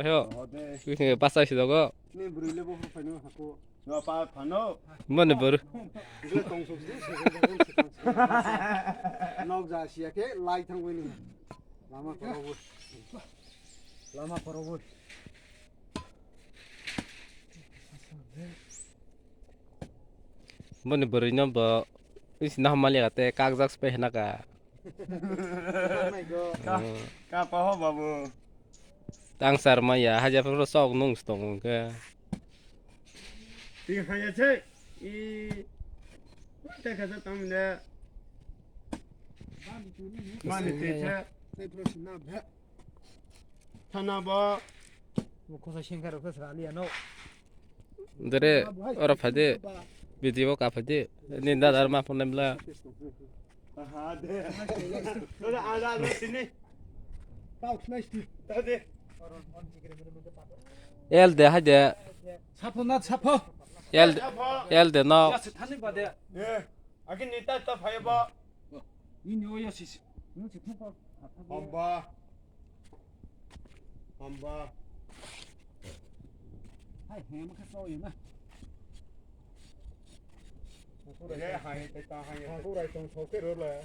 해요. 그 빠싸시다가 네 브루일레 보고 파노 하고 너빠 파노 뭐는 버르. 이거 동속지 녹자시야게 라이 탕고니 라마 거라고 라마 거라고 뭐는 버르냐 뭐 이나 말이 같아 각작 스페 나가. 까빠 바보 땅 사람이야 하자 프로 썩 농스동 그. 이 하야체 이 때가서 때문에 많이 되체 세프로시나 배 타나바 뭐 코사 신가로 그서 알리아노 Dere ora phade video ka phade ninda dharma ponemla 하데 너는 알아 티니 파우스 나이스 다데 el de hade 사포 나 사포 el de no 타는 바데 예 아긴 니따 따 파이바 이 요요시 이거 통과 엄바 엄바 하이 해마 카서 이나 그래 하이 때따 하이 하고라 좀 좋게 러래